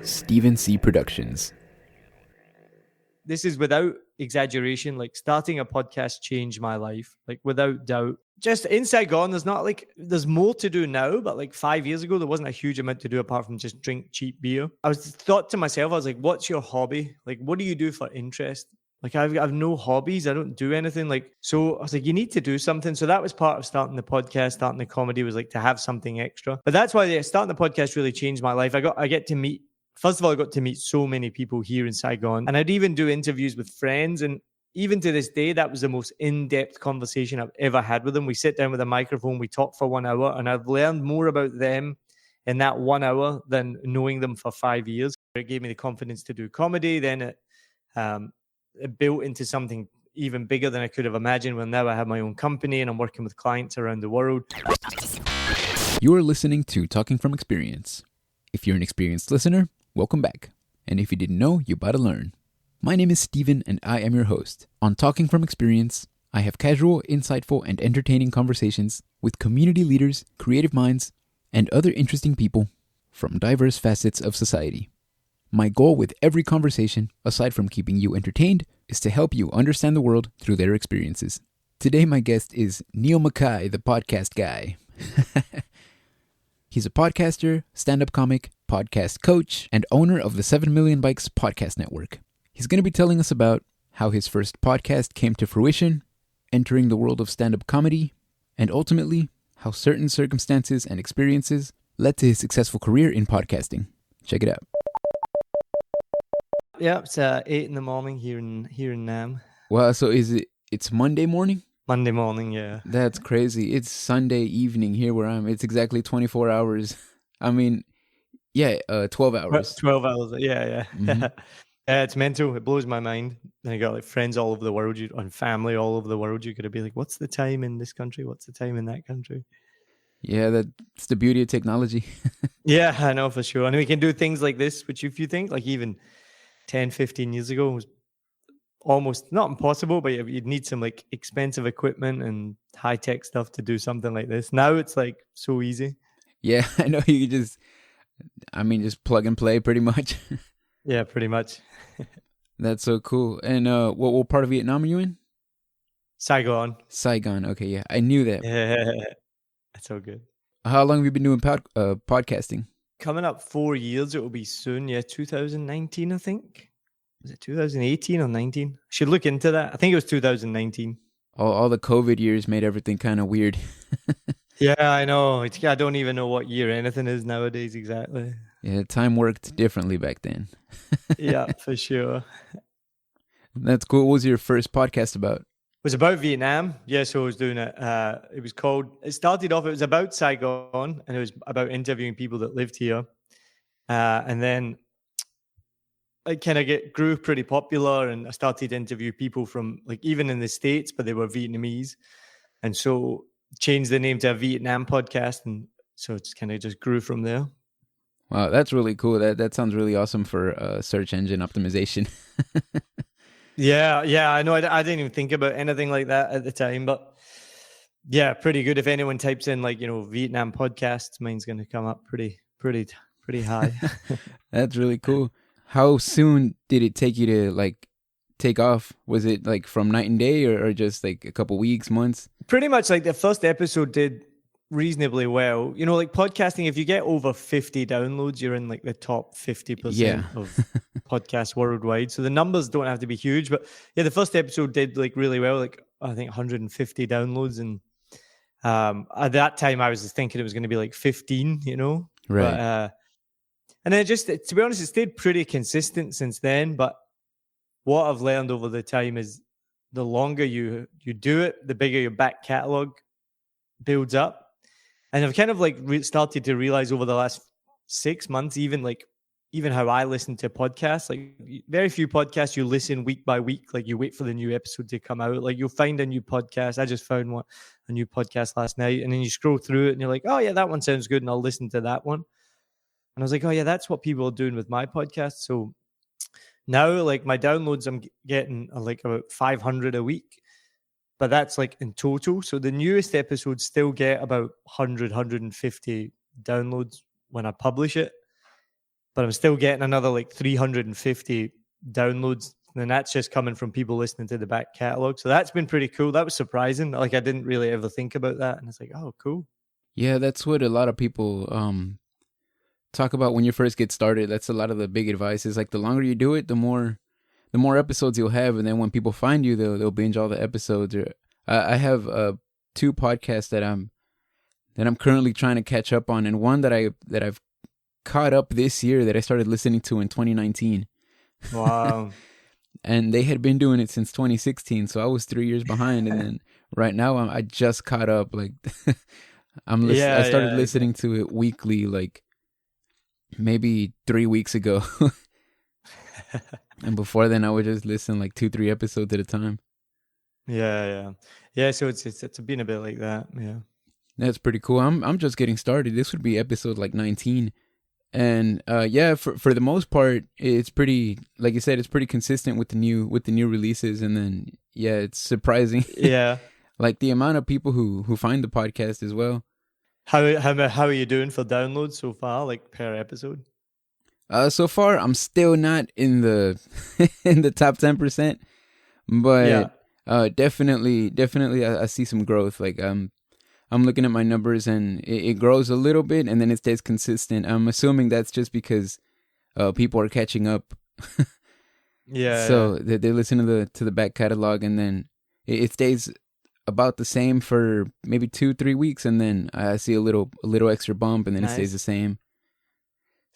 Stephen C. Productions. This is without exaggeration. Like, starting a podcast changed my life, like, without doubt. Just in Saigon, there's more to do now, but like 5 years ago, there wasn't a huge amount to do apart from just drink cheap beer. I thought to myself, I was like, what's your hobby? Like, what do you do for interest? Like, I've no hobbies. I don't do anything. Like, so I was like, you need to do something. So that was part of starting the podcast, starting the comedy, was like to have something extra. But that's why starting the podcast really changed my life. First of all, I got to meet so many people here in Saigon, and I'd even do interviews with friends. And even to this day, that was the most in-depth conversation I've ever had with them. We sit down with a microphone, we talk for 1 hour, and I've learned more about them in that 1 hour than knowing them for 5 years. It gave me the confidence to do comedy. Then it built into something even bigger than I could have imagined. Well, now I have my own company and I'm working with clients around the world. You are listening to Talking From Experience. If you're an experienced listener, welcome back. And if you didn't know, you're about to learn. My name is Steven and I am your host. On Talking From Experience, I have casual, insightful, and entertaining conversations with community leaders, creative minds, and other interesting people from diverse facets of society. My goal with every conversation, aside from keeping you entertained, is to help you understand the world through their experiences. Today, my guest is Niall Mackay, the podcast guy. He's a podcaster, stand-up comic, podcast coach, and owner of the 7 Million Bikes podcast network. He's going to be telling us about how his first podcast came to fruition, entering the world of stand-up comedy, and ultimately, how certain circumstances and experiences led to his successful career in podcasting. Check it out. Yeah, it's 8 a.m. here in Nam. Wow, so it's Monday morning? Monday morning, yeah. That's crazy. It's Sunday evening here where I'm. It's exactly 24 hours. I mean, 12 hours. 12 hours, yeah. Mm-hmm. It's mental. It blows my mind. And I got like friends all over the world, and family all over the world. You could be like, what's the time in this country? What's the time in that country? Yeah, that's the beauty of technology. Yeah, I know for sure. And we can do things like this, which if you think like even 10, 15 years ago was almost not impossible, but you'd need some like expensive equipment and high-tech stuff to do something like this. Now it's like so easy. Yeah, I know. You just plug and play pretty much. Yeah, pretty much. That's so cool. And what part of Vietnam are you in? Saigon. Okay, yeah. I knew that. Yeah, that's so good. How long have you been doing podcasting? Coming up 4 years, it will be soon. Yeah, 2019, I think. Was it 2018 or 19? I should look into that. I think it was 2019. All the COVID years made everything kind of weird. Yeah, I know. I don't even know what year anything is nowadays exactly. Yeah, time worked differently back then. Yeah, for sure. That's cool. What was your first podcast about? It was about Vietnam. Yeah, so I was doing it. It started off, it was about Saigon, and it was about interviewing people that lived here. And then it kind of grew pretty popular, and I started to interview people from like even in the States, but they were Vietnamese. And so changed the name to a Vietnam podcast. And so it's kind of just grew from there. Wow, that's really cool. That sounds really awesome for search engine optimization. Yeah, I know. I didn't even think about anything like that at the time, but yeah, pretty good. If anyone types in like, Vietnam podcasts, mine's going to come up pretty high. That's really cool. How soon did it take you to like take off? Was it like from night and day or just like a couple weeks, months? Pretty much like the first episode did reasonably well. Like podcasting, if you get over 50 downloads, you're in like the top 50% of podcasts worldwide. So the numbers don't have to be huge, but yeah, the first episode did like really well, like I think 150 downloads. And at that time I was just thinking it was going to be like 15, Right. But, and then to be honest, it stayed pretty consistent since then. But what I've learned over the time is the longer you do it, the bigger your back catalog builds up. And I've kind of like started to realize over the last 6 months, even how I listen to podcasts, like very few podcasts you listen week by week, like you wait for the new episode to come out. Like you'll find a new podcast. I just found a new podcast last night, and then you scroll through it and you're like, oh yeah, that one sounds good, and I'll listen to that one. And I was like, oh yeah, that's what people are doing with my podcast. So now like my downloads, I'm getting like about 500 a week. But that's like in total. So the newest episodes still get about 100, 150 downloads when I publish it. But I'm still getting another like 350 downloads. And that's just coming from people listening to the back catalog. So that's been pretty cool. That was surprising. Like I didn't really ever think about that. And it's like, oh, cool. Yeah, that's what a lot of people talk about when you first get started. That's a lot of the big advice is like the longer you do it, the more episodes you'll have, and then when people find you, they'll binge all the episodes. Or I have 2 podcasts that I'm currently trying to catch up on, and one that I've caught up this year that I started listening to in 2019. Wow. And they had been doing it since 2016, so I was 3 years behind, and then right now I just caught up. Like I started listening to it weekly, like maybe 3 weeks ago. And before then, I would just listen like 2-3 episodes at a time. Yeah. So it's been a bit like that. Yeah, that's pretty cool. I'm just getting started. This would be episode like 19, and for the most part, it's pretty, like you said, it's pretty consistent with the new releases. And then it's surprising. Yeah, like the amount of people who find the podcast as well. How are you doing for downloads so far, like per episode? So far, I'm still not in the in the top 10%, but definitely, I see some growth. Like I'm looking at my numbers, and it grows a little bit, and then it stays consistent. I'm assuming that's just because people are catching up. So they listen to the back catalog, and then it stays about the same for maybe 2-3 weeks, and then I see a little extra bump, and then it stays the same.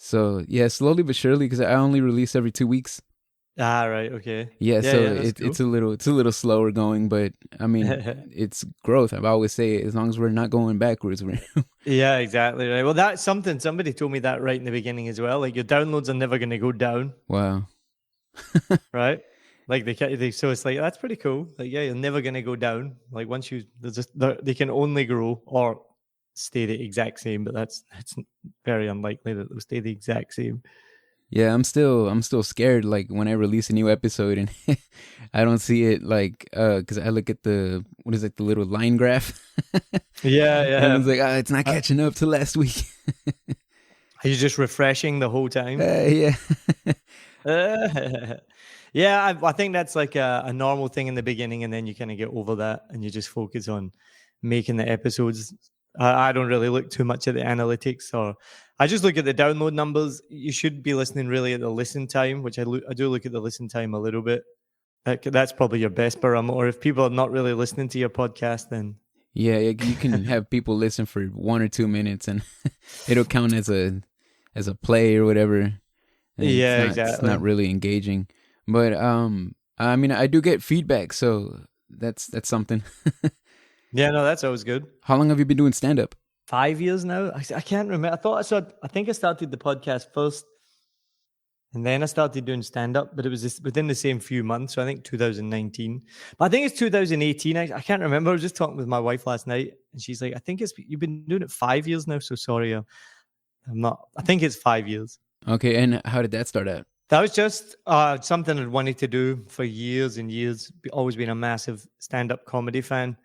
So yeah, slowly but surely, because I only release every 2 weeks. Ah, right, okay. Yeah, so it's a little slower going, but I mean, it's growth. I always say, as long as we're not going backwards, we're Yeah, exactly right. Well, that's something somebody told me that right in the beginning as well. Like your downloads are never going to go down. Wow. Right? Like so it's like that's pretty cool. Like you're never going to go down. Like once they can only grow or stay the exact same, but that's very unlikely that they'll stay the exact same. Yeah, I'm still scared. Like when I release a new episode and I don't see it, like because I look at the little line graph. Yeah. And it's like it's not catching up to last week. Are you just refreshing the whole time? Yeah. Yeah, I think that's like a normal thing in the beginning, and then you kind of get over that, and you just focus on making the episodes. I don't really look too much at the analytics, or I just look at the download numbers. You should be listening really at the listen time, which I do look at the listen time a little bit. That's probably your best barometer. If people are not really listening to your podcast, then yeah, you can have people listen for 1 or 2 minutes, and it'll count as a play or whatever. And exactly. It's not really engaging, but I mean, I do get feedback, so that's something. Yeah, no, that's always good. How long have you been doing stand-up? 5 years now. I can't remember. I think I started the podcast first, and then I started doing stand-up, but it was just within the same few months. So I think 2019. But I think it's 2018. I can't remember. I was just talking with my wife last night, and she's like, I think you've been doing it 5 years now. So sorry, I'm not. I think it's 5 years. Okay, and how did that start out? That was just something I'd wanted to do for years and years. Always been a massive stand-up comedy fan.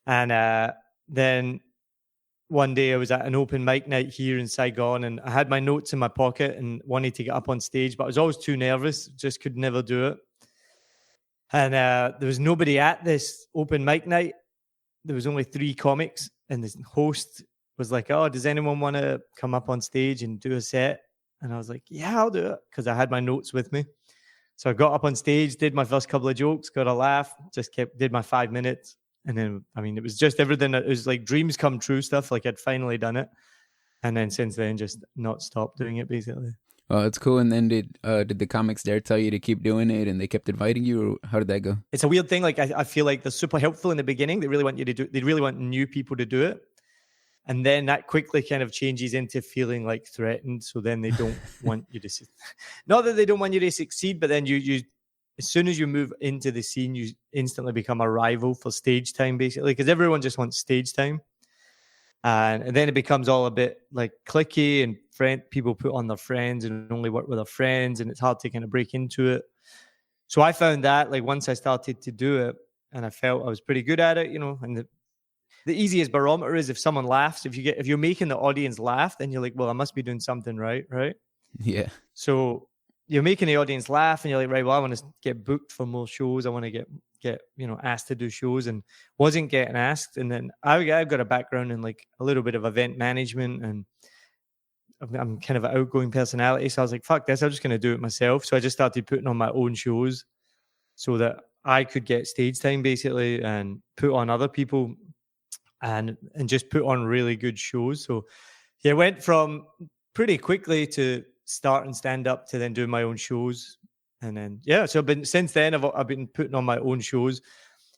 And then one day I was at an open mic night here in Saigon, and I had my notes in my pocket and wanted to get up on stage, but I was always too nervous, just could never do it. And there was nobody at this open mic night. There was only 3 comics, and the host was like, oh, does anyone want to come up on stage and do a set? And I was like, yeah, I'll do it, because I had my notes with me. So I got up on stage, did my first couple of jokes, got a laugh, did my 5 minutes. And then, I mean, it was just everything. It was like dreams come true stuff. Like I'd finally done it. And then since then, just not stopped doing it, basically. Oh, it's cool. And then did the comics there tell you to keep doing it, and they kept inviting you, or how did that go? It's a weird thing. Like I feel like they're super helpful in the beginning. They really want you to do. They really want new people to do it. And then that quickly kind of changes into feeling like threatened. So then they don't want you to, not that they don't want you to succeed, but then you as soon as you move into the scene, you instantly become a rival for stage time, basically, because everyone just wants stage time. And then it becomes all a bit like cliquey, and people put on their friends and only work with their friends, and it's hard to kind of break into it. So I found that like once I started to do it and I felt I was pretty good at it, and the easiest barometer is if someone laughs. If you're making the audience laugh, then you're like, well, I must be doing something right. Yeah. So you're making the audience laugh, and you're like, right, well, I want to get booked for more shows. I want to get asked to do shows, and wasn't getting asked. And then I've got a background in like a little bit of event management, and I'm kind of an outgoing personality. So I was like, fuck this, I'm just going to do it myself. So I just started putting on my own shows so that I could get stage time basically, and put on other people and just put on really good shows. So yeah, went from pretty quickly to starting stand up to then doing my own shows. And then, yeah, so since then I've been putting on my own shows.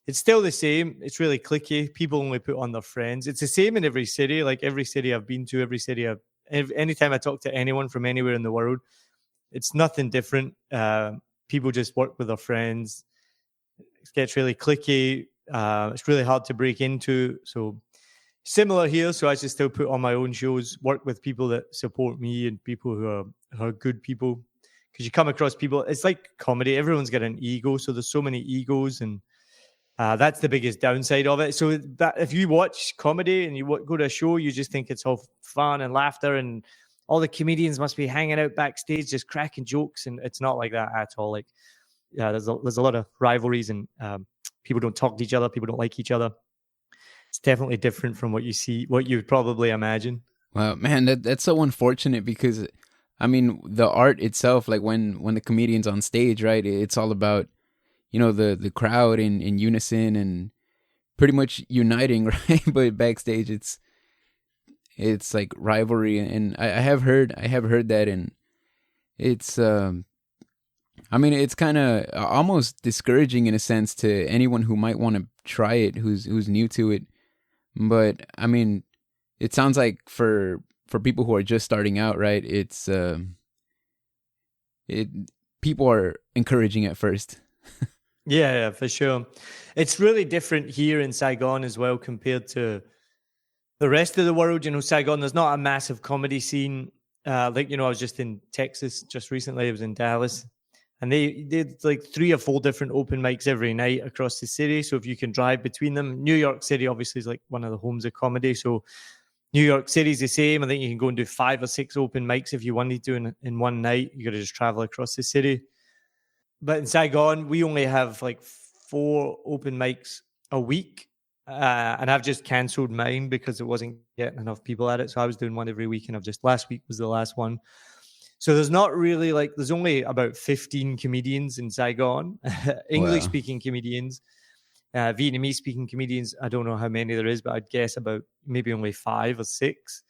It's still the same. It's really cliquey. People only put on their friends. It's the same in every city. Like every city I've been to, anytime I talk to anyone from anywhere in the world, it's nothing different. People just work with their friends. It gets really cliquey. It's really hard to break into. So similar here. So I just still put on my own shows, work with people that support me and people who are good people. Because you come across people, it's like comedy. Everyone's got an ego. So there's so many egos, and that's the biggest downside of it. So that if you watch comedy and you go to a show, you just think it's all fun and laughter, and all the comedians must be hanging out backstage just cracking jokes, and it's not like that at all. Like, yeah, there's a lot of rivalries, and people don't talk to each other. People don't like each other. It's definitely different from what you would probably imagine. Wow, man, that's so unfortunate because, I mean, the art itself, like when the comedian's on stage, right? It's all about, the crowd in unison and pretty much uniting, right? But backstage, it's like rivalry, and I have heard that, and it's I mean, it's kind of almost discouraging in a sense to anyone who might want to try it, who's new to it. But I mean, it sounds like for people who are just starting out, right? It's people are encouraging at first. Yeah, for sure. It's really different here in Saigon as well compared to the rest of the world. Saigon, there's not a massive comedy scene. I was just in Texas just recently. I was in Dallas, and they did like 3 or 4 different open mics every night across the city. So if you can drive between them, New York City obviously is like one of the homes of comedy. So New York City's the same. I think you can go and do 5 or 6 open mics if you wanted to in one night. You got to just travel across the city. But in Saigon, we only have like 4 open mics a week. And I've just cancelled mine because it wasn't getting enough people at it. So I was doing one every week, and last week was the last one. So there's not really there's only about 15 comedians in Saigon, English speaking comedians, Vietnamese speaking comedians. I don't know how many there is, but I'd guess about maybe only 5 or 6.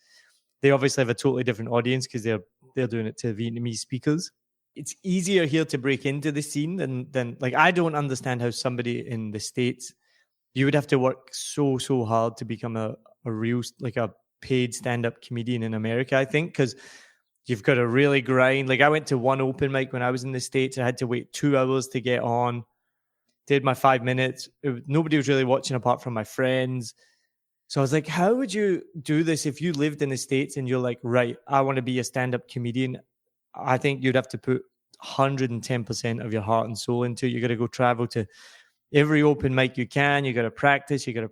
They obviously have a totally different audience because they're doing it to Vietnamese speakers. It's easier here to break into the scene than like, I don't understand how somebody in the States, you would have to work so hard to become a real, like a paid stand-up comedian in America, I think, because you've got to really grind. Like I went to one open mic when I was in the States. I had to wait 2 hours to get on. Did my 5 minutes. Nobody was really watching apart from my friends. So I was like, how would you do this if you lived in the States and you're like, right, I want to be a stand-up comedian? I think you'd have to put 110% of your heart and soul into it. You got to go travel to every open mic you can. You got to practice. You got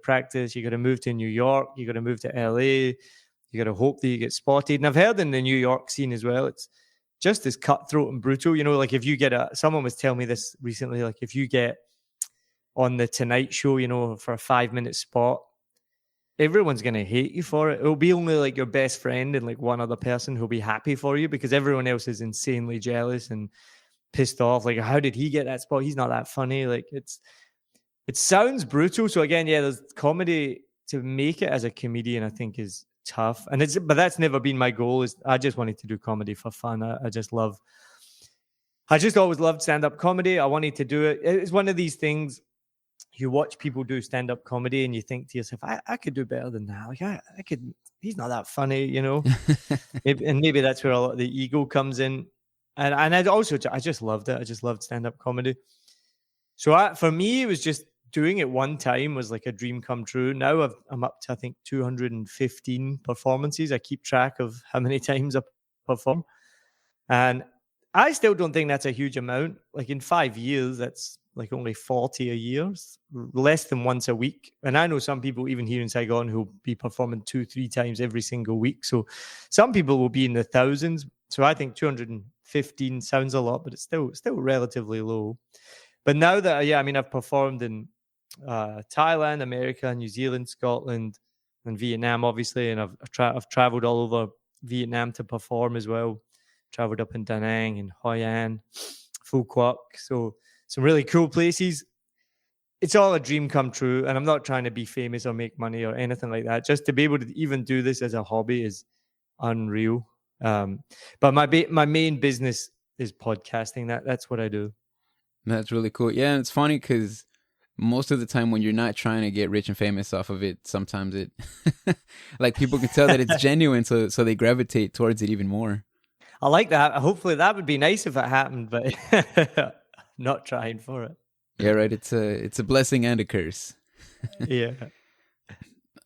to move to New York. You got to move to LA. You got to hope that you get spotted. And I've heard in the New York scene as well, it's just as cutthroat and brutal. Like if you get someone was telling me this recently, like if you get on the Tonight Show, for a 5-minute spot, everyone's going to hate you for it. It'll be only like your best friend and like one other person who'll be happy for you, because everyone else is insanely jealous and pissed off. Like, how did he get that spot? He's not that funny. Like it sounds brutal. So again, yeah, there's comedy to make it as a comedian, I think is tough. But that's never been my goal. I just wanted to do comedy for fun. I just always loved stand-up comedy. I wanted to do it. It's one of these things, you watch people do stand-up comedy and you think to yourself, I could do better than that. Like I could, he's not that funny, maybe that's where a lot of the ego comes in. And I just loved it. I just loved stand-up comedy. So for me, it was just doing it one time was like a dream come true. Now I'm up to, I think, 215 performances. I keep track of how many times I perform. And I still don't think that's a huge amount. Like in 5 years, that's like only 40 a year, less than once a week. And I know some people even here in Saigon who'll be performing 2-3 times every single week. So some people will be in the thousands. So I think 215 sounds a lot, but it's still relatively low. But now that, I've performed in Thailand, America, New Zealand, Scotland, and Vietnam, obviously. And I've traveled all over Vietnam to perform as well. Traveled up in Da Nang and Hoi An, Phu Quoc. So some really cool places. It's all a dream come true. And I'm not trying to be famous or make money or anything like that. Just to be able to even do this as a hobby is unreal. But my main business is podcasting. That's what I do. That's really cool. Yeah, and it's funny because most of the time when you're not trying to get rich and famous off of it, sometimes it like people can tell that it's genuine, so they gravitate towards it even more. I like that. Hopefully that would be nice if it happened, but I'm not trying for it. Yeah, right. It's a blessing and a curse. Yeah.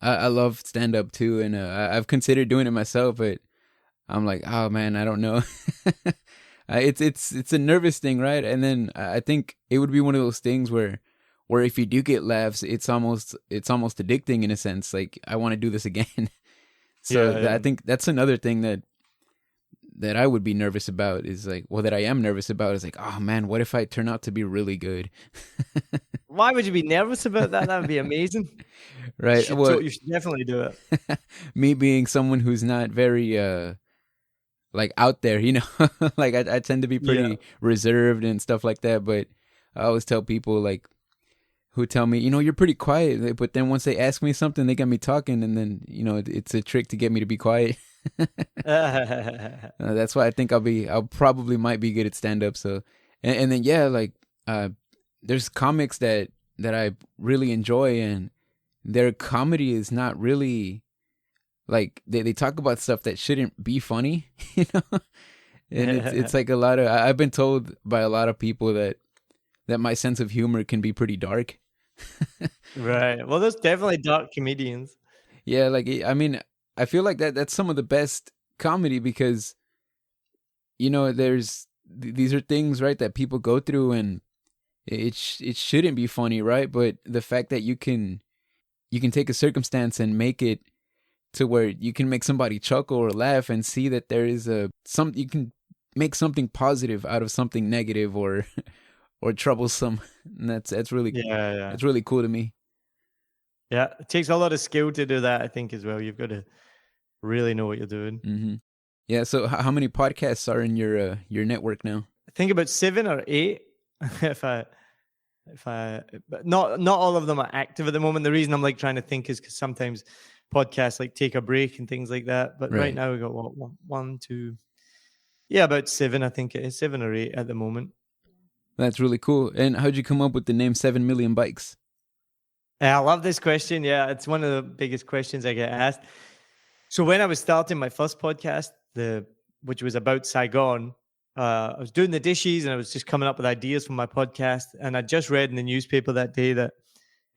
I love stand-up too, and I've considered doing it myself, but I'm like, oh man, I don't know. It's a nervous thing, right? And then I think it would be one of those things where if you do get laughs, it's almost addicting in a sense. Like, I want to do this again. So yeah. I think that's another thing that I would be nervous about is like, well, that I am nervous about is like, oh man, what if I turn out to be really good? Why would you be nervous about that? That would be amazing. Right. You should definitely do it. Me being someone who's not very like out there, like I tend to be pretty reserved and stuff like that. But I always tell people like who tell me, you're pretty quiet. But then once they ask me something, they get me talking, and then it's a trick to get me to be quiet. That's why I think I'll probably might be good at stand up. So and then like there's comics that I really enjoy, and their comedy is not really like they talk about stuff that shouldn't be funny, and it's like a lot of, I've been told by a lot of people that my sense of humor can be pretty dark. Right. Well, there's definitely dark comedians. Yeah, like I feel like that's some of the best comedy because these are things, right, that people go through, and it shouldn't be funny, right? But the fact that you can take a circumstance and make it to where you can make somebody chuckle or laugh and see that there is you can make something positive out of something negative or troublesome. And that's really that's really cool to me. Yeah, it takes a lot of skill to do that, I think, as well. You've got to really know what you're doing. Mm-hmm. Yeah. So how many podcasts are in your network now? I think about 7 or 8. But not all of them are active at the moment. The reason I'm like trying to think is because sometimes podcasts like take a break and things like that. But right now we got one, two, about 7. I think it is 7 or 8 at the moment. That's really cool. And how'd you come up with the name 7 Million Bikes? I love this question. Yeah, it's one of the biggest questions I get asked. So when I was starting my first podcast, which was about Saigon, I was doing the dishes and I was just coming up with ideas for my podcast. And I just read in the newspaper that day that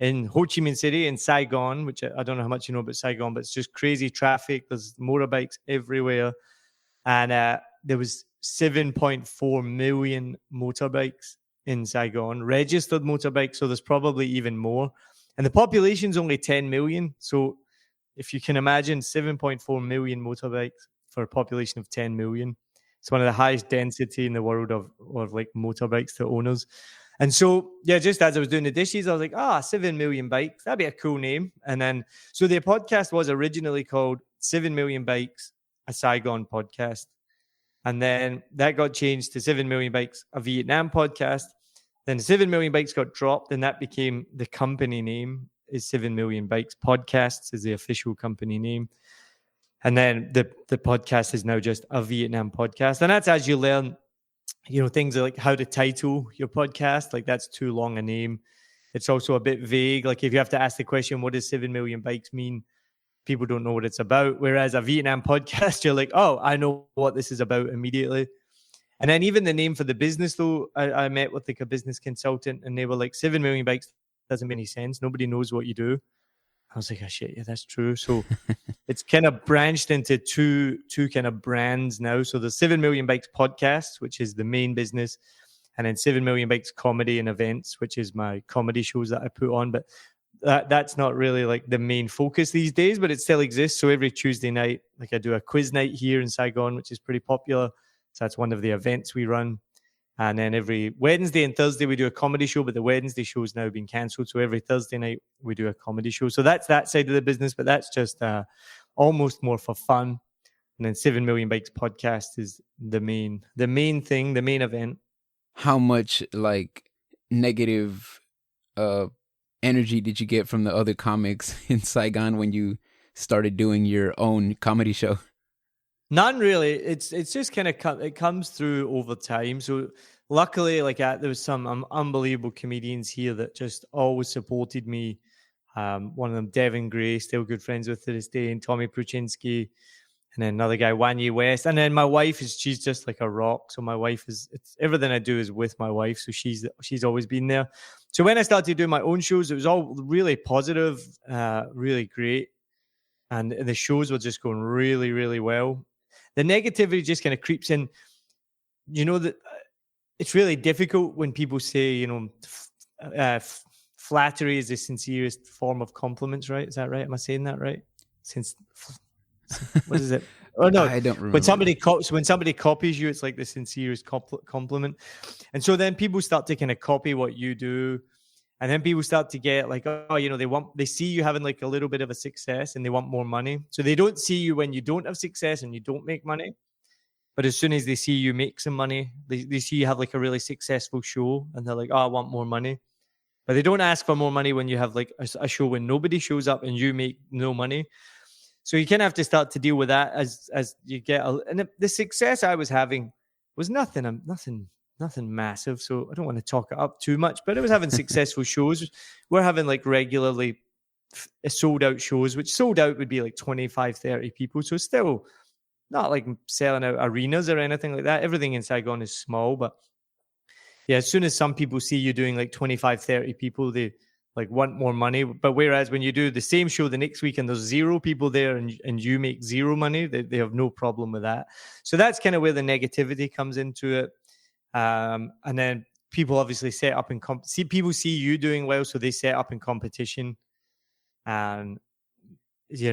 in Ho Chi Minh City, in Saigon, which I don't know how much you know about Saigon, but it's just crazy traffic. There's motorbikes everywhere. And there was 7.4 million motorbikes in Saigon, registered motorbikes. So there's probably even more. And the population's only 10 million. So if you can imagine 7.4 million motorbikes for a population of 10 million, it's one of the highest density in the world of like motorbikes to owners. And so, just as I was doing the dishes, I was like, 7 million bikes. That'd be a cool name. And then, so the podcast was originally called 7 Million Bikes, a Saigon podcast. And then that got changed to 7 Million Bikes, a Vietnam podcast. Then 7 Million Bikes got dropped, and that became the company name, is 7 Million Bikes Podcasts is the official company name. And then the podcast is now just a Vietnam podcast. And that's as you learn, things like how to title your podcast. Like, that's too long a name. It's also a bit vague. Like, if you have to ask the question, what does 7 Million Bikes mean? People don't know what it's about. Whereas a Vietnam podcast, you're like, oh, I know what this is about immediately. And then even the name for the business, though, I met with like a business consultant, and they were like, 7 Million Bikes doesn't make any sense. Nobody knows what you do. I was like, oh shit, yeah, that's true. So it's kind of branched into two kind of brands now. So the 7 Million Bikes podcast, which is the main business, And then 7 Million Bikes Comedy and Events, which is my comedy shows that I put on. But that's not really like the main focus these days, but it still exists. So every Tuesday night, like I do a quiz night here in Saigon, which is pretty popular. So that's one of the events we run. And then every Wednesday and Thursday, we do a comedy show, but the Wednesday show's now been cancelled. So every Thursday night, we do a comedy show. So that's that side of the business, but that's just almost more for fun. And then 7 Million Bikes podcast is the main thing, the main event. How much like negative energy did you get from the other comics in Saigon when you started doing your own comedy show? None really. It's just kind of it comes through over time. So luckily, like there was some unbelievable comedians here that just always supported me. One of them, Devin Gray, still good friends with to this day, and Tommy Pruczynski, and then another guy, Wanye West, and then my wife she's just like a rock. So my wife it's everything I do is with my wife. So she's always been there. So when I started doing my own shows, it was all really positive, really great, and the shows were just going really, really well. The negativity just kind of creeps in. You know that it's really difficult when people say, flattery is the sincerest form of compliments, right? Is that right? Am I saying that right? What is it? Oh no, I don't remember. When somebody copies you, it's like the sincerest compliment. And so then people start to kind of copy what you do. And then people start to get like, they see you having like a little bit of a success and they want more money. So they don't see you when you don't have success and you don't make money. But as soon as they see you make some money, they see you have like a really successful show and they're like, oh, I want more money. But they don't ask for more money when you have like a show when nobody shows up and you make no money. So you kind of have to start to deal with that as you get. And the success I was having was nothing massive. So I don't want to talk it up too much, but it was having successful shows. We're having like regularly sold out shows, which sold out would be like 25, 30 people. So still not like selling out arenas or anything like that. Everything in Saigon is small, but yeah, as soon as some people see you doing like 25, 30 people, they like want more money. But whereas when you do the same show the next week and there's 0 people there and you make 0 money, they have no problem with that. So that's kind of where the negativity comes into it. And then people obviously set up in people see you doing well, so they set up in competition. And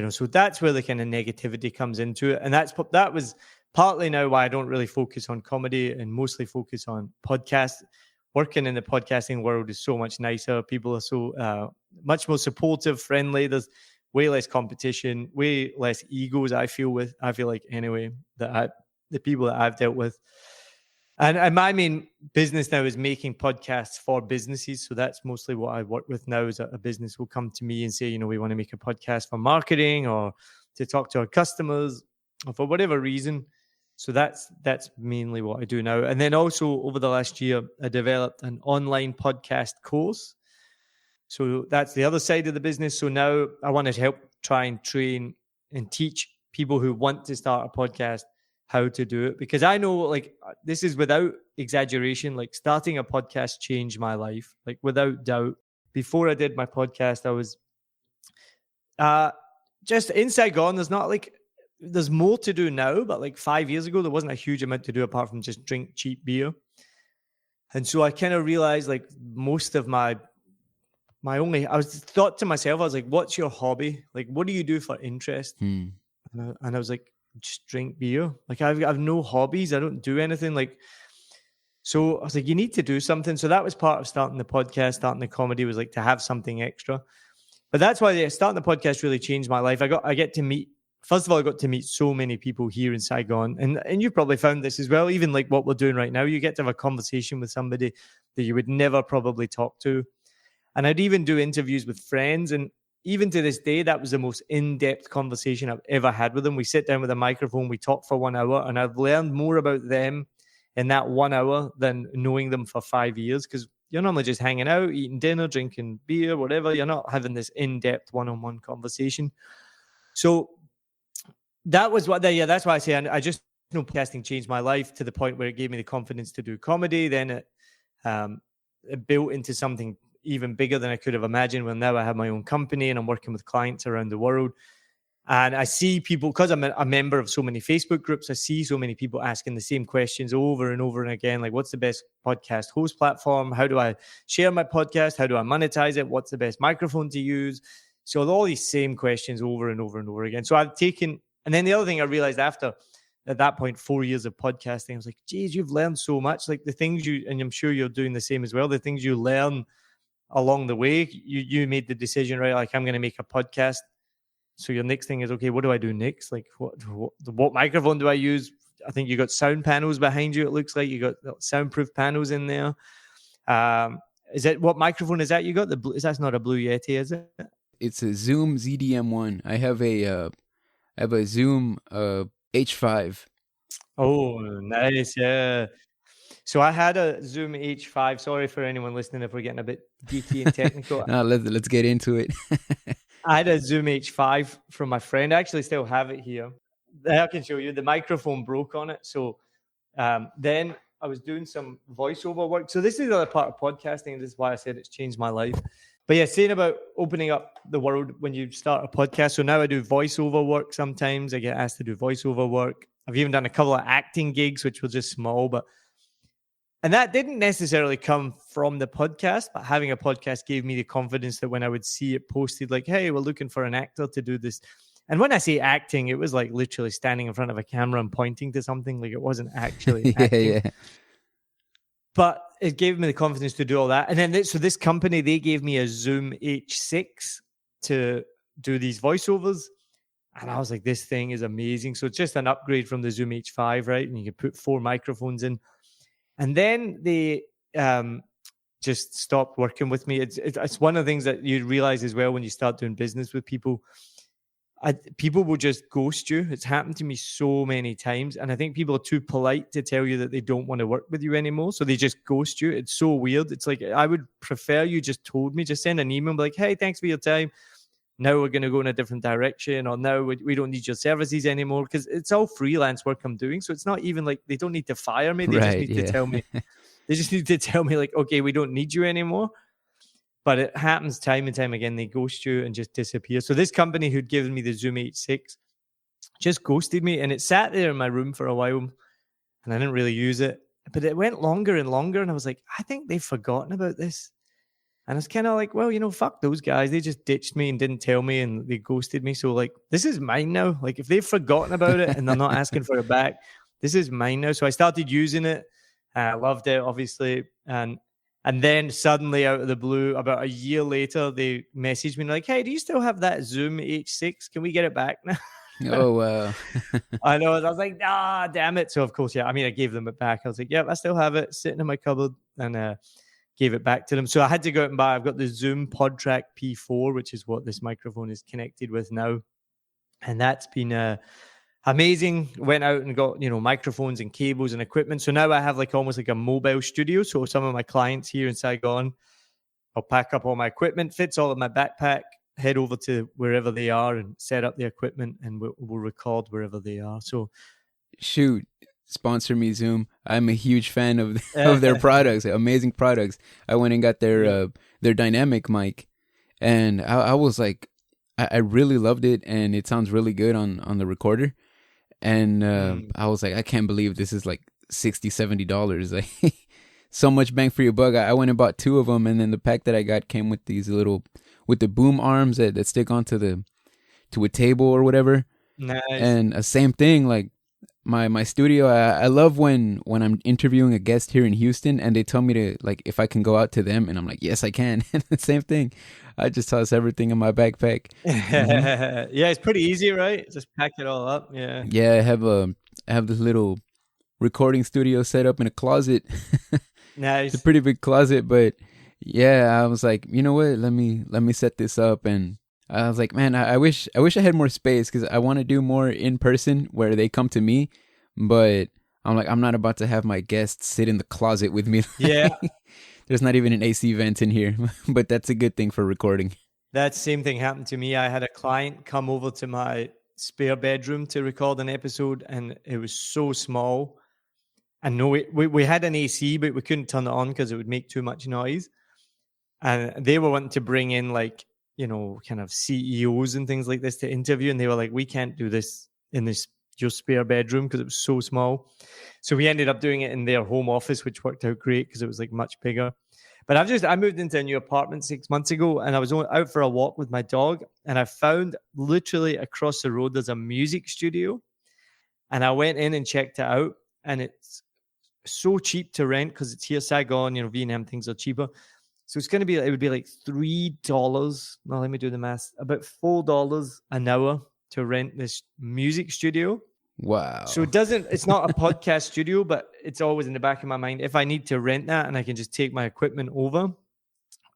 so that's where the kind of negativity comes into it. And that was partly now why I don't really focus on comedy and mostly focus on podcasts. Working in the podcasting world is so much nicer. People are so much more supportive, friendly. There's way less competition, way less egos. I feel like anyway, the people that I've dealt with. And my main business now is making podcasts for businesses. So that's mostly what I work with now is a business will come to me and say, we want to make a podcast for marketing or to talk to our customers or for whatever reason. So that's mainly what I do now. And then also over the last year, I developed an online podcast course. So that's the other side of the business. So now I want to help try and train and teach people who want to start a podcast how to do it. Because I know, like, this is without exaggeration, like starting a podcast changed my life, like without doubt. Before I did my podcast, I was just in Saigon. There's more to do now, but like 5 years ago, there wasn't a huge amount to do apart from just drink cheap beer. And so I kind of realized like most of I thought to myself, I was like, what's your hobby? Like, what do you do for interest? And I was like, just drink beer. Like I've no hobbies. I don't do anything. Like, so I was like, you need to do something. So that was part of starting the podcast, starting the comedy was like to have something extra. But that's why starting the podcast really changed my life. I got to meet so many people here in Saigon. And you've probably found this as well. Even like what we're doing right now, you get to have a conversation with somebody that you would never probably talk to. And I'd even do interviews with friends. And even to this day, that was the most in-depth conversation I've ever had with them. We sit down with a microphone, we talk for 1 hour, and I've learned more about them in that 1 hour than knowing them for 5 years. Because you're normally just hanging out, eating dinner, drinking beer, whatever. You're not having this in-depth one-on-one conversation. So that's why I say I just know podcasting changed my life to the point where it gave me the confidence to do comedy. Then it built into something even bigger than I could have imagined. Well, now I have my own company and I'm working with clients around the world. And I see people, because I'm a member of so many Facebook groups, I see so many people asking the same questions over and over and again. Like, what's the best podcast host platform? How do I share my podcast? How do I monetize it? What's the best microphone to use? So all these same questions over and over and over again. So I've taken, and then the other thing I realized after, at that point, 4 years of podcasting, I was like, geez, you've learned so much. Like the things you, and I'm sure you're doing the same as well, the things you learn along the way, you made the decision, right? Like, I'm going to make a podcast. So your next thing is, okay, what do I do next? Like, what microphone do I use? I think you got sound panels behind you. It looks like you got soundproof panels in there. Is it, what microphone is that you got? That's not a Blue Yeti, is it? It's a Zoom ZDM1. I have a Zoom H5. Oh, nice, yeah. So I had a Zoom H5. Sorry for anyone listening if we're getting a bit geeky and technical. No, let's get into it. I had a Zoom H5 from my friend. I actually still have it here. I can show you. The microphone broke on it. So then I was doing some voiceover work. So this is the other part of podcasting. This is why I said it's changed my life. But yeah, saying about opening up the world when you start a podcast. So now I do voiceover work sometimes. I get asked to do voiceover work. I've even done a couple of acting gigs, which were just small, and that didn't necessarily come from the podcast, but having a podcast gave me the confidence that when I would see it posted, like, hey, we're looking for an actor to do this. And when I say acting, it was like literally standing in front of a camera and pointing to something. Like, it wasn't actually acting. Yeah. But it gave me the confidence to do all that. And then, so this company, they gave me a Zoom H6 to do these voiceovers. And I was like, this thing is amazing. So it's just an upgrade from the Zoom H5, right? And you can put 4 microphones in. And then they just stopped working with me. It's one of the things that you realize as well when you start doing business with people. People will just ghost you. It's happened to me so many times. And I think people are too polite to tell you that they don't want to work with you anymore. So they just ghost you. It's so weird. It's like, I would prefer you just told me, just send an email like, hey, thanks for your time. Now we're going to go in a different direction, or now we don't need your services anymore, because it's all freelance work I'm doing. So it's not even like they don't need to fire me. They just need to tell me. They just need to tell me like, okay, we don't need you anymore. But it happens time and time again. They ghost you and just disappear. So this company who'd given me the Zoom H6 just ghosted me, and it sat there in my room for a while, and I didn't really use it. But it went longer and longer, and I was like, I think they've forgotten about this. And it's kind of like, well, fuck those guys. They just ditched me and didn't tell me, and they ghosted me. So like, this is mine now. Like, if they've forgotten about it and they're not asking for it back, this is mine now. So I started using it. I loved it, obviously. And then suddenly out of the blue, about a year later, they messaged me like, hey, do you still have that Zoom H6? Can we get it back now? Oh, wow. I know. I was like, damn it. So of course, yeah. I mean, I gave them it back. I was like, yeah, I still have it sitting in my cupboard, and gave it back to them. So I had to go out and buy, I've got the Zoom PodTrack P4, which is what this microphone is connected with now. And that's been amazing. Went out and got, microphones and cables and equipment. So now I have like almost like a mobile studio. So some of my clients here in Saigon, I'll pack up all my equipment, fits all in my backpack, head over to wherever they are and set up the equipment, and we'll record wherever they are. So shoot. Sponsor me, Zoom. I'm a huge fan of their products, amazing products. I went and got their dynamic mic, and I was like, I really loved it, and it sounds really good on the recorder. And I was like, I can't believe this is like $60-$70. Like, so much bang for your buck. I went and bought 2 of them, and then the pack that I got came with these with the boom arms that stick onto to a table or whatever. Nice. And same thing, like. My studio, I love when I'm interviewing a guest here in Houston and they tell me to, like, if I can go out to them, and I'm like, yes, I can. Same thing. I just toss everything in my backpack. Mm-hmm. Yeah, it's pretty easy, right? Just pack it all up. Yeah. Yeah, I have this little recording studio set up in a closet. Nice. It's a pretty big closet, but yeah, I was like, you know what? Let me set this up. And I was like, man, I wish I had more space, because I want to do more in person where they come to me. But I'm like, I'm not about to have my guests sit in the closet with me. Yeah. There's not even an AC vent in here, but that's a good thing for recording. That same thing happened to me. I had a client come over to my spare bedroom to record an episode, and it was so small. And no, we had an AC, but we couldn't turn it on because it would make too much noise. And they were wanting to bring in like kind of CEOs and things like this to interview. And they were like, we can't do this in your spare bedroom because it was so small. So we ended up doing it in their home office, which worked out great because it was like much bigger. But I moved into a new apartment 6 months ago, and I was out for a walk with my dog, and I found literally across the road, there's a music studio. And I went in and checked it out, and it's so cheap to rent because it's here, Saigon, Vietnam, things are cheaper. So it would be like $3. No, let me do the math. About $4 an hour to rent this music studio. Wow. So it's not a podcast studio, but it's always in the back of my mind. If I need to rent that and I can just take my equipment over,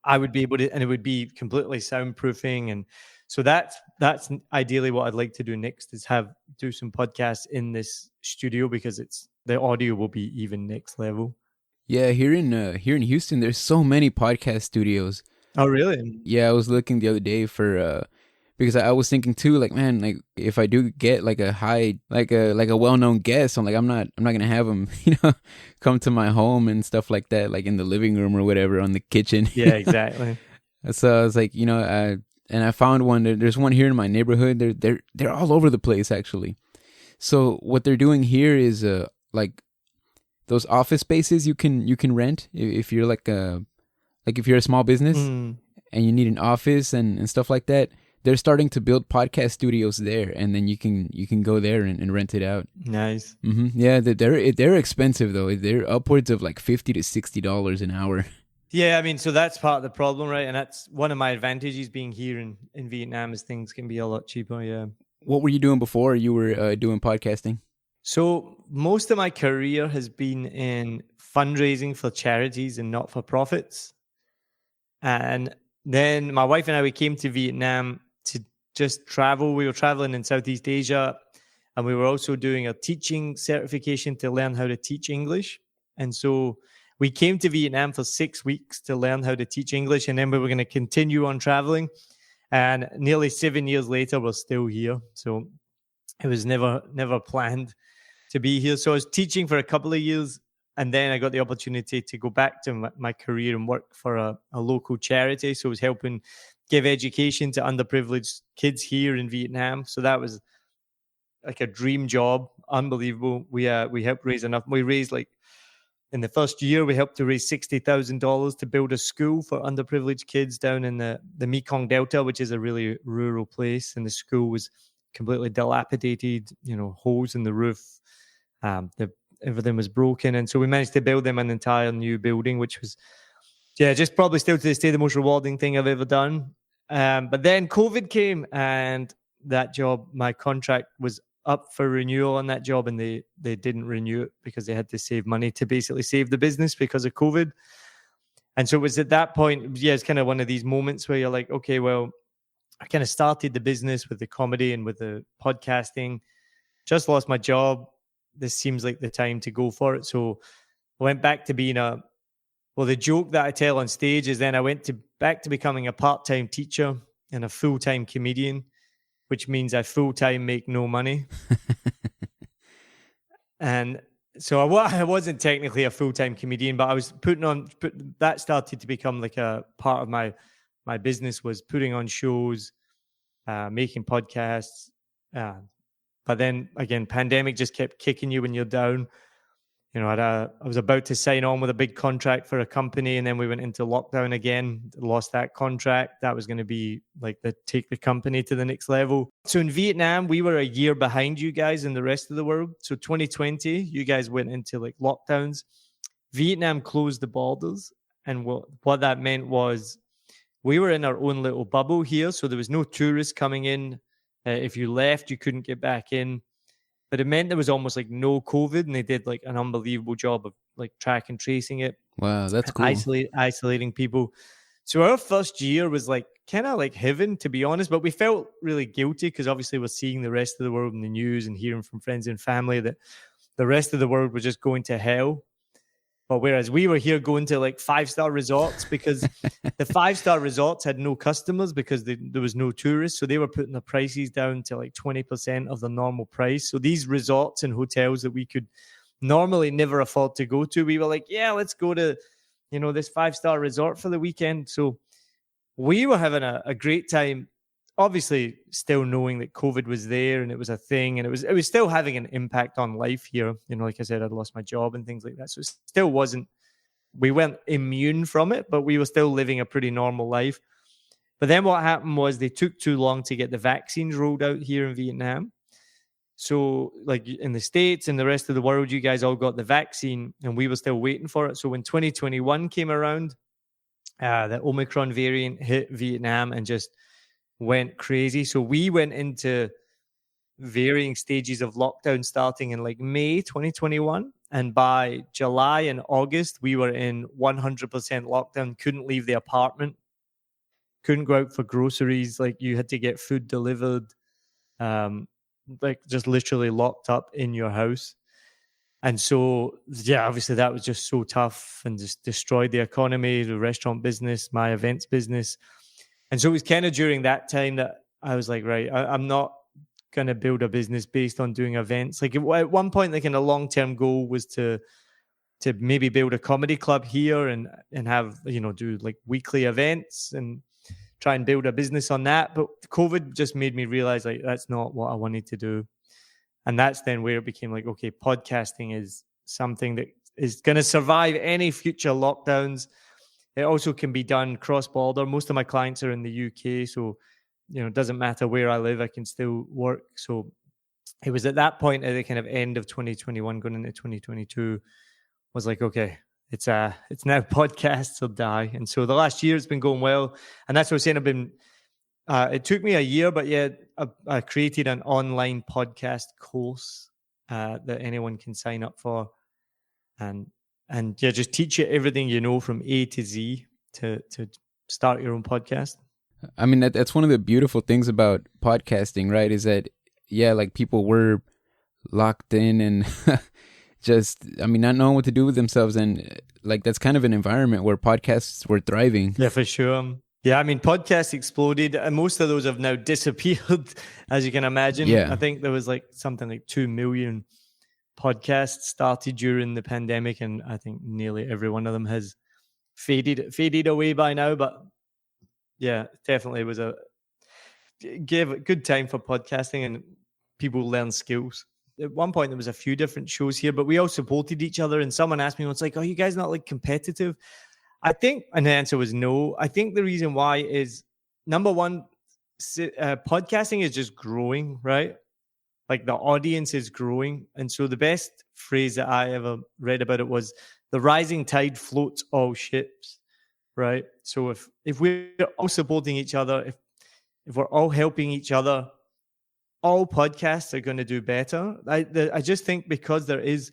I would be able to, and it would be completely soundproofing. And so that's ideally what I'd like to do next is do some podcasts in this studio because the audio will be even next level. Yeah, here in Houston, there's so many podcast studios. Oh, really? Yeah, I was looking the other day for because I was thinking too, like, man, like if I do get like a well-known guest, I'm not gonna have them, come to my home and stuff like that, like in the living room or whatever, on the kitchen. Yeah, exactly. So I was like, and I found one. There's one here in my neighborhood. They're all over the place actually. So what they're doing here is like those office spaces you can rent if you're if you're a small business and you need an office and stuff like that. They're starting to build podcast studios there, and then you can go there and rent it out. Nice. Mm-hmm. Yeah, they're expensive though. They're upwards of like $50 to $60 an hour. Yeah, I mean, so that's part of the problem, right? And that's one of my advantages being here in Vietnam is things can be a lot cheaper. Yeah. What were you doing before you were doing podcasting? So most of my career has been in fundraising for charities and not-for-profits. And then my wife and I, we came to Vietnam to just travel. We were traveling in Southeast Asia, and we were also doing a teaching certification to learn how to teach English. And so we came to Vietnam for 6 weeks to learn how to teach English, and then we were going to continue on traveling. And nearly 7 years later, we're still here. So it was never planned to be here. So I was teaching for a couple of years, and then I got the opportunity to go back to my career and work for a local charity. So I was helping give education to underprivileged kids here in Vietnam. So that was like a dream job, unbelievable. We helped raise enough. We raised in the first year, we helped to raise $60,000 to build a school for underprivileged kids down in the Mekong Delta, which is a really rural place. And the school was completely dilapidated, holes in the roof. Everything was broken. And so we managed to build them an entire new building, which was, just probably still to this day, the most rewarding thing I've ever done. But then COVID came, and that job, my contract was up for renewal on that job, and they didn't renew it because they had to save money to basically save the business because of COVID. And so it was at that point, it's kind of one of these moments where you're like, okay, well, I kind of started the business with the comedy and with the podcasting, just lost my job. This seems like the time to go for it. So I went back to being the joke that I tell on stage is then I went back to becoming a part-time teacher and a full-time comedian, which means I full-time make no money. And so I wasn't technically a full-time comedian, but I was that started to become like a part of my business, was putting on shows, making podcasts. But then again, pandemic just kept kicking you when you're down. I was about to sign on with a big contract for a company, and then we went into lockdown again, lost that contract. That was going to be take the company to the next level. So in Vietnam, we were a year behind you guys in the rest of the world. So 2020, you guys went into lockdowns. Vietnam closed the borders. And what that meant was we were in our own little bubble here. So there was no tourists coming in. If you left, you couldn't get back in. But it meant there was almost no COVID, and they did an unbelievable job of track and tracing it. Wow, that's cool. Isolating people. So our first year was kind of like heaven, to be honest, but we felt really guilty because obviously we're seeing the rest of the world in the news and hearing from friends and family that the rest of the world was just going to hell. But whereas we were here going to 5-star resorts because the 5-star resorts had no customers because there was no tourists. So they were putting the prices down to 20% of the normal price. So these resorts and hotels that we could normally never afford to go to, we were let's go to, this 5-star resort for the weekend. So we were having a great time, obviously still knowing that COVID was there and it was a thing, and it was still having an impact on life here. You know, like I said, I'd lost my job and things like that. So it still we weren't immune from it, but we were still living a pretty normal life. But then what happened was they took too long to get the vaccines rolled out here in Vietnam. So like in the States and the rest of the world, you guys all got the vaccine and we were still waiting for it. So when 2021 came around, the Omicron variant hit Vietnam and just went crazy. So we went into varying stages of lockdown starting in like May 2021. And by July and August, we were in 100% lockdown, couldn't leave the apartment, couldn't go out for groceries. Like you had to get food delivered, like just literally locked up in your house. And so, yeah, obviously that was just so tough and just destroyed the economy, the restaurant business, my events business. And so it was kind of during that time that I was like, right, I'm not going to build a business based on doing events. Like at one point, like in a long-term goal was to maybe build a comedy club here and have, you know, do like weekly events and try and build a business on that. But COVID just made me realize like that's not what I wanted to do. And that's then where it became like, okay, podcasting is something that is going to survive any future lockdowns. It also can be done cross-border. Most of my clients are in the UK, so you know, it doesn't matter where I live, I can still work. So it was at that point, at the kind of end of 2021, going into 2022, was like, okay, it's now podcasts or die. And so the last year it's been going well, and that's what I was saying. It took me a year, but yeah, I created an online podcast course that anyone can sign up for, and yeah, just teach you everything you know from A to Z to start your own podcast. I mean, that's one of the beautiful things about podcasting, right? Is that, yeah, like people were locked in and just, I mean, not knowing what to do with themselves. And like, that's kind of an environment where podcasts were thriving. Yeah, for sure. Yeah, I mean, podcasts exploded and most of those have now disappeared, as you can imagine. Yeah. I think there was like something like 2 million podcasts started during the pandemic, and I think nearly every one of them has faded away by now. But yeah, definitely was gave a good time for podcasting and people learn skills. At one point, there was a few different shows here, but we all supported each other. And someone asked me, "It's like, are you guys not like competitive?" I think, and the answer was no. I think the reason why is, number one, podcasting is just growing, right? Like the audience is growing. And so the best phrase that I ever read about it was, the rising tide floats all ships, right? So if we're all supporting each other, if we're all helping each other, all podcasts are going to do better. I just think because there is,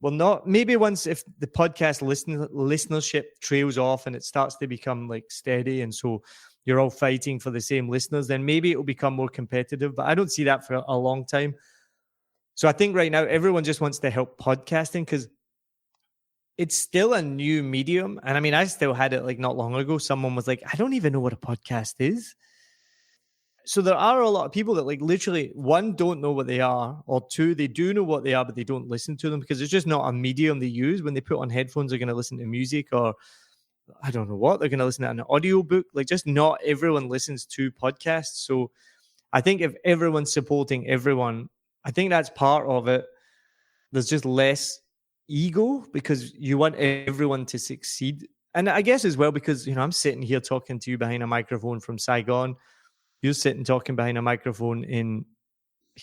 well, not maybe once if the podcast listenership trails off and it starts to become like steady, and so you're all fighting for the same listeners, then maybe it will become more competitive. But I don't see that for a long time. So I think right now everyone just wants to help podcasting because it's still a new medium. And I mean, I still had it like not long ago. Someone was like, I don't even know what a podcast is. So there are a lot of people that like literally, one, don't know what they are, or two, they do know what they are, but they don't listen to them because it's just not a medium they use. When they put on headphones, they're going to listen to music, or I don't know what, they're going to listen to an audiobook. Like just not everyone listens to podcasts. So I think if everyone's supporting everyone, I think that's part of it. There's just less ego because you want everyone to succeed. And I guess as well, because, you know, I'm sitting here talking to you behind a microphone from Saigon. You're sitting talking behind a microphone in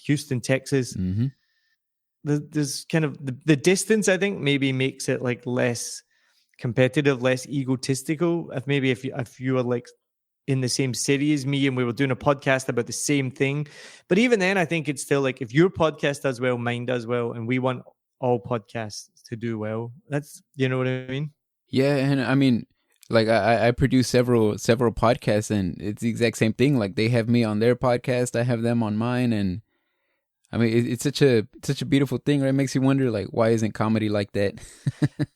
Houston, Texas. Mm-hmm. There's kind of the distance, I think, maybe makes it like less competitive, less egotistical. If you were like in the same city as me and we were doing a podcast about the same thing. But even then, I think it's still like if your podcast does well, mine does well, and we want all podcasts to do well. That's, you know what I mean? Yeah, and I mean, like I produce several podcasts, and it's the exact same thing. Like they have me on their podcast, I have them on mine, and I mean it's such a beautiful thing, right? It makes you wonder, like, why isn't comedy like that?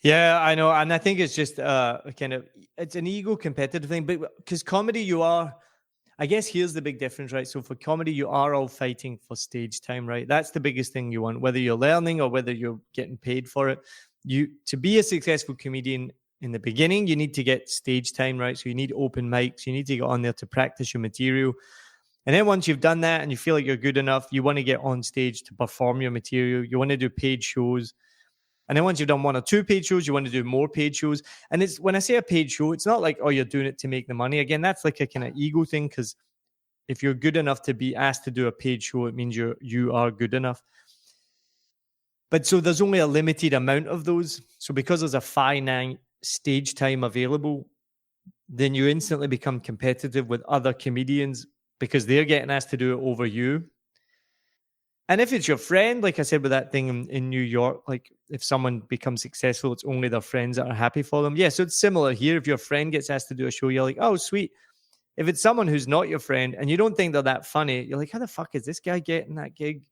Yeah, I know, and I think it's just it's an ego competitive thing, but because comedy, I guess here's the big difference, right? So for comedy, you are all fighting for stage time, right? That's the biggest thing you want, whether you're learning or whether you're getting paid for it. To be a successful comedian, in the beginning, you need to get stage time, right? So you need open mics. You need to get on there to practice your material. And then once you've done that and you feel like you're good enough, you want to get on stage to perform your material. You want to do paid shows. And then once you've done 1 or 2 paid shows, you want to do more paid shows. And it's when I say a paid show, it's not like, oh, you're doing it to make the money. Again, that's like a kind of ego thing, because if you're good enough to be asked to do a paid show, it means you are good enough. But so there's only a limited amount of those. So because there's a finite stage time available, then you instantly become competitive with other comedians because they're getting asked to do it over you. And if it's your friend, like I said with that thing in New York, like if someone becomes successful, it's only their friends that are happy for them. Yeah, so it's similar here. If your friend gets asked to do a show, you're like, oh, sweet. If it's someone who's not your friend and you don't think they're that funny, you're like, how the fuck is this guy getting that gig?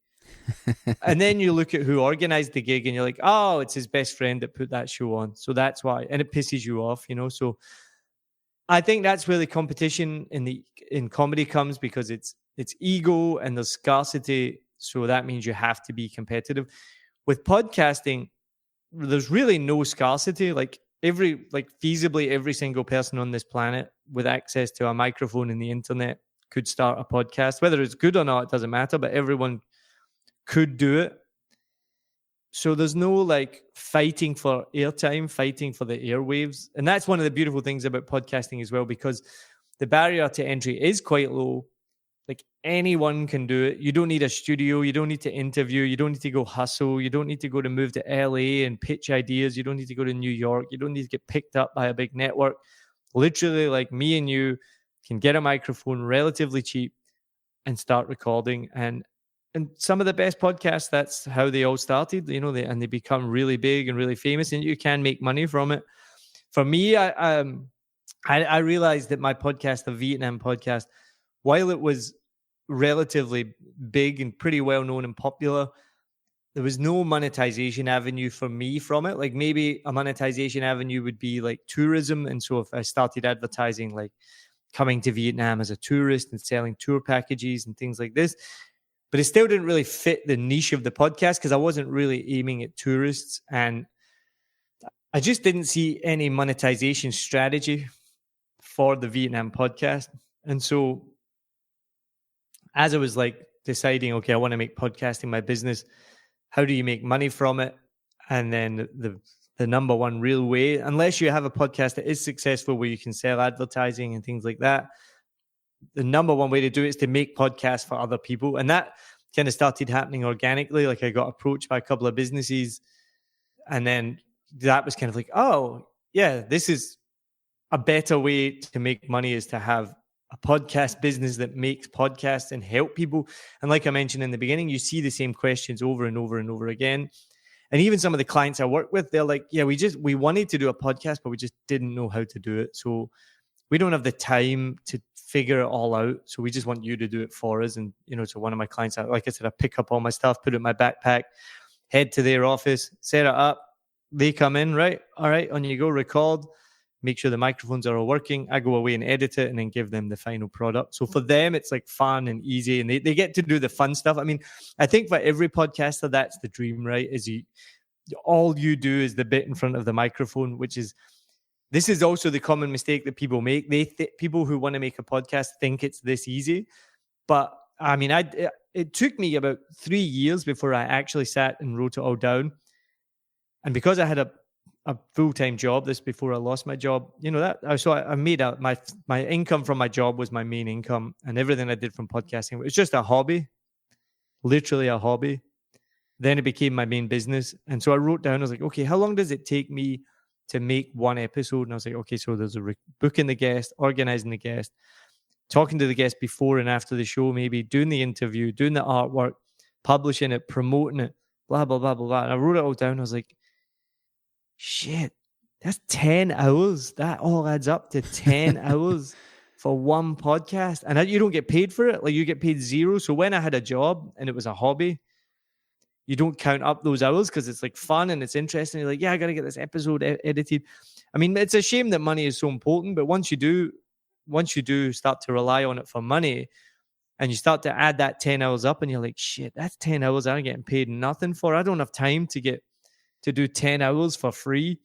And then you look at who organized the gig and you're like, oh, it's his best friend that put that show on. So that's why. And it pisses you off, you know? So I think that's where the competition in comedy comes, because it's ego and there's scarcity. So that means you have to be competitive. With podcasting, there's really no scarcity. Like feasibly every single person on this planet with access to a microphone and the internet could start a podcast. Whether it's good or not, it doesn't matter, but everyone could do it. So there's no like fighting for airtime, fighting for the airwaves. And that's one of the beautiful things about podcasting as well, because the barrier to entry is quite low. Like anyone can do it. You don't need a studio. You don't need to interview. You don't need to go hustle. You don't need to go to move to LA and pitch ideas. You don't need to go to New York. You don't need to get picked up by a big network. Literally, like me and you can get a microphone relatively cheap and start recording. And some of the best podcasts, that's how they all started, you know, and they become really big and really famous, and you can make money from it. For me, I realized that my podcast, the Vietnam podcast, while it was relatively big and pretty well known and popular, there was no monetization avenue for me from it. Like maybe a monetization avenue would be like tourism. And so if I started advertising like coming to Vietnam as a tourist and selling tour packages and things like this, but it still didn't really fit the niche of the podcast because I wasn't really aiming at tourists. And I just didn't see any monetization strategy for the Vietnam podcast. And so as I was like deciding, okay, I want to make podcasting my business, how do you make money from it? And then the number one real way, unless you have a podcast that is successful where you can sell advertising and things like that, the number one way to do it is to make podcasts for other people. And that kind of started happening organically. Like I got approached by a couple of businesses, and then that was kind of like, oh yeah, this is a better way to make money, is to have a podcast business that makes podcasts and help people. And like I mentioned in the beginning, you see the same questions over and over and over again. And even some of the clients I work with, they're like, yeah, we wanted to do a podcast, but we just didn't know how to do it. So we don't have the time to figure it all out. So we just want you to do it for us. And, you know, so one of my clients, like I said, I pick up all my stuff, put it in my backpack, head to their office, set it up. They come in, right? All right, on you go, record, make sure the microphones are all working. I go away and edit it and then give them the final product. So for them, it's like fun and easy, and they get to do the fun stuff. I mean, I think for every podcaster, that's the dream, right? Is all you do is the bit in front of the microphone, this is also the common mistake that people make. People who want to make a podcast think it's this easy. But I mean, it took me about 3 years before I actually sat and wrote it all down. And because I had a full-time job, this before I lost my job, you know, I made out my income from my job was my main income, and everything I did from podcasting, it was just a hobby, literally a hobby. Then it became my main business. And so I wrote down, I was like, okay, how long does it take me to make one episode? And I was like, okay, so there's booking the guest, organizing the guest, talking to the guest before and after the show, maybe doing the interview, doing the artwork, publishing it, promoting it, blah, blah, blah, blah, blah. And I wrote it all down. I was like, shit, that's 10 hours. That all adds up to 10 hours for one podcast. And you don't get paid for it. Like you get paid zero. So when I had a job and it was a hobby, you don't count up those hours because it's like fun and it's interesting. You're like, yeah, I got to get this episode edited. I mean, it's a shame that money is so important, but once you do start to rely on it for money and you start to add that 10 hours up and you're like, shit, that's 10 hours I'm getting paid nothing for. I don't have time to do 10 hours for free.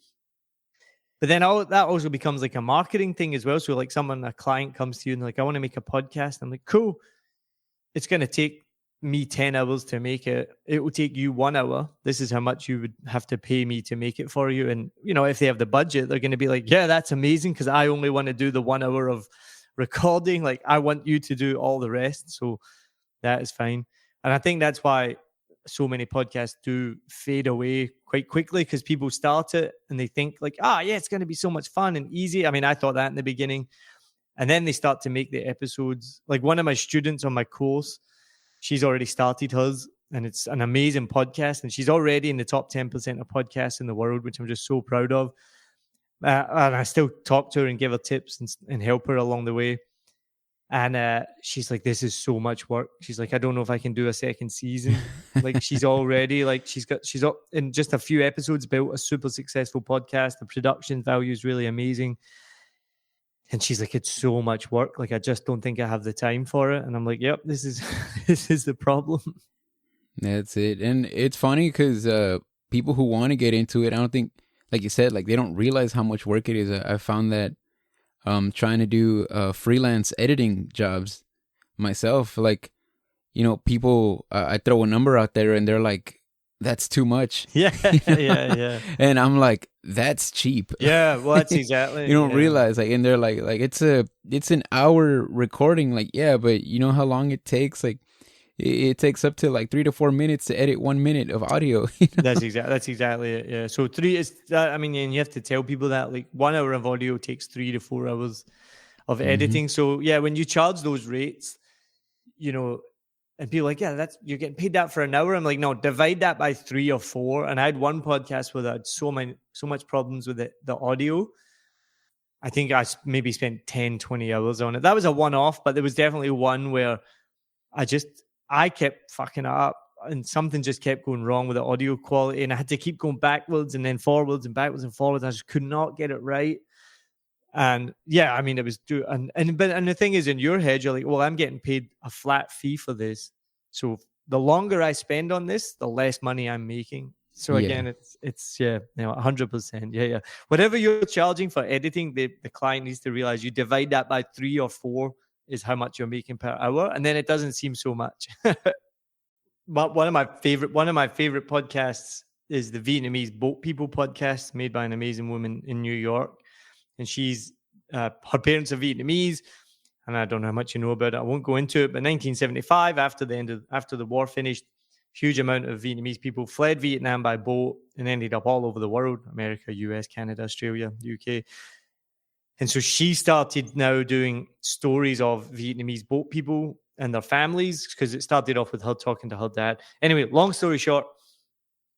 But then that also becomes like a marketing thing as well. So like a client comes to you and like, I want to make a podcast. I'm like, cool. It's going to take me 10 hours to make it. It will take you 1 hour. This is how much you would have to pay me to make it for you. And, if they have the budget, they're going to be like, yeah, that's amazing. Cause I only want to do the 1 hour of recording. Like I want you to do all the rest. So that is fine. And I think that's why so many podcasts do fade away quite quickly, because people start it and they think like, yeah, it's going to be so much fun and easy. I mean, I thought that in the beginning. And then they start to make the episodes. Like one of my students on my course, she's already started hers, and it's an amazing podcast. And she's already in the top 10% of podcasts in the world, which I'm just so proud of. And I still talk to her and give her tips and help her along the way. And she's like, this is so much work. She's like, I don't know if I can do a second season. Like she's already like, she's in just a few episodes built a super successful podcast. The production value is really amazing. And she's like, it's so much work. Like, I just don't think I have the time for it. And I'm like, yep, this is the problem. That's it. And it's funny because people who want to get into it, I don't think, like you said, like they don't realize how much work it is. I found that trying to do freelance editing jobs myself, like, people, I throw a number out there and they're like, that's too much. Yeah. And I'm like, that's cheap. Yeah, well, that's exactly. You don't realize, like, and they're like it's an hour recording. Like, yeah, but you know how long it takes? Like, it takes up to like 3 to 4 minutes to edit 1 minute of audio. That's exactly it. Yeah. So and you have to tell people that like 1 hour of audio takes 3 to 4 hours of editing. So yeah, when you charge those rates, and people are like, yeah, you're getting paid that for an hour. I'm like, no, divide that by 3 or 4. And I had one podcast where I had so much problems with the audio. I think I maybe spent 10, 20 hours on it. That was a one-off, but there was definitely one where I kept fucking it up and something just kept going wrong with the audio quality. And I had to keep going backwards and then forwards and backwards and forwards. I just could not get it right. And yeah, I mean, it was and the thing is, in your head, you're like, well, I'm getting paid a flat fee for this. So the longer I spend on this, the less money I'm making. So again, it's 100%. Yeah. Whatever you're charging for editing, the client needs to realize you divide that by 3 or 4 is how much you're making per hour. And then it doesn't seem so much. But one of my favorite podcasts is the Vietnamese Boat People podcast, made by an amazing woman in New York. And she's her parents are Vietnamese, and I don't know how much you know about it. I won't go into it. But 1975, after the war finished, huge amount of Vietnamese people fled Vietnam by boat and ended up all over the world: America, US, Canada, Australia, UK. And so she started now doing stories of Vietnamese boat people and their families, because it started off with her talking to her dad. Anyway, long story short,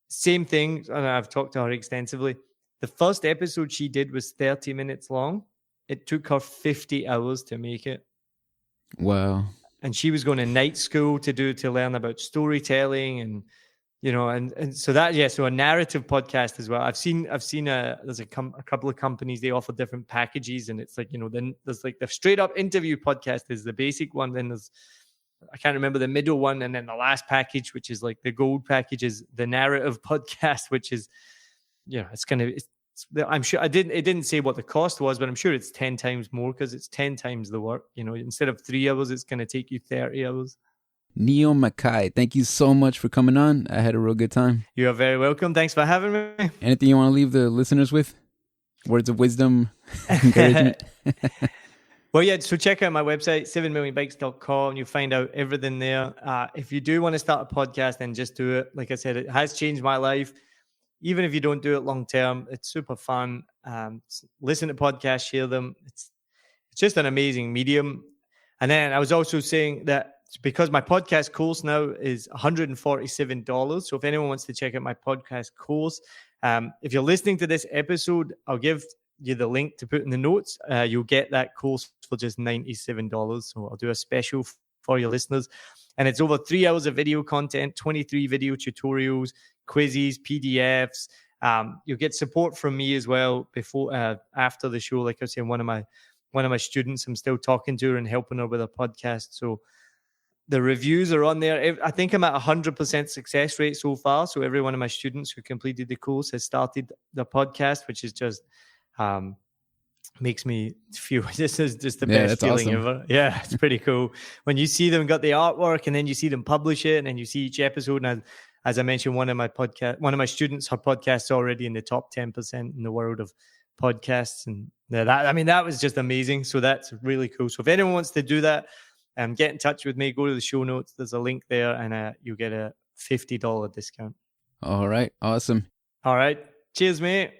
same thing. And I've talked to her extensively. The first episode she did was 30 minutes long. It took her 50 hours to make it. Wow. And she was going to night school to learn about storytelling and, and so that, so a narrative podcast as well. I've seen there's a couple of companies, they offer different packages, and it's like, then there's like the straight up interview podcast is the basic one. Then there's, I can't remember the middle one. And then the last package, which is like the gold package, is the narrative podcast, which is, I'm sure it didn't say what the cost was, but I'm sure it's 10 times more, because it's 10 times the work. Instead of 3 hours, it's going to take you 30 hours. Niall Mackay, thank you so much for coming on. I had a real good time. You are very welcome. Thanks for having me. Anything you want to leave the listeners with? Words of wisdom, encouragement? Well, yeah, so check out my website, 7millionbikes.com. You'll find out everything there. If you do want to start a podcast, then just do it. Like I said, it has changed my life. Even if you don't do it long term, it's super fun. Listen to podcasts, share them. It's just an amazing medium. And then I was also saying that because my podcast course now is $147. So if anyone wants to check out my podcast course, if you're listening to this episode, I'll give you the link to put in the notes. You'll get that course for just $97. So I'll do a special for your listeners. And it's over 3 hours of video content, 23 video tutorials, quizzes, PDFs. You'll get support from me as well after the show. Like I was saying, one of my students, I'm still talking to her and helping her with her podcast. So the reviews are on there. I think I'm at 100% success rate so far. So every one of my students who completed the course has started the podcast, which is just makes me feel this is just the Yeah, best that's feeling awesome. ever. Yeah, it's pretty cool when you see them got the artwork and then you see them publish it and then you see each episode. And as I mentioned, one of my students, her podcast's already in the top 10% in the world of podcasts, and that was just amazing. So that's really cool. So if anyone wants to do that, get in touch with me. Go to the show notes. There's a link there, and you'll get a $50 discount. All right. Awesome. All right. Cheers, mate.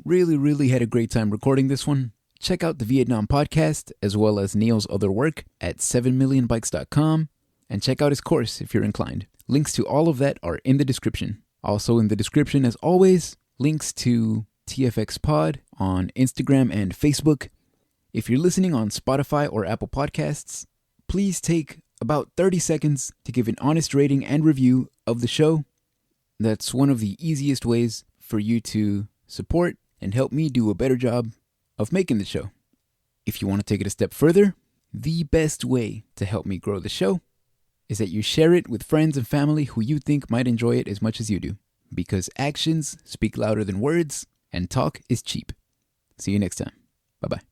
Really had a great time recording this one. Check out the Vietnam podcast as well as Neil's other work at 7millionbikes.com, and check out his course if you're inclined. Links to all of that are in the description. Also in the description, as always, links to TFX Pod on Instagram and Facebook. If you're listening on Spotify or Apple Podcasts, please take about 30 seconds to give an honest rating and review of the show. That's one of the easiest ways for you to support and help me do a better job of making the show. If you want to take it a step further, the best way to help me grow the show is that you share it with friends and family who you think might enjoy it as much as you do. Because actions speak louder than words, and talk is cheap. See you next time. Bye-bye.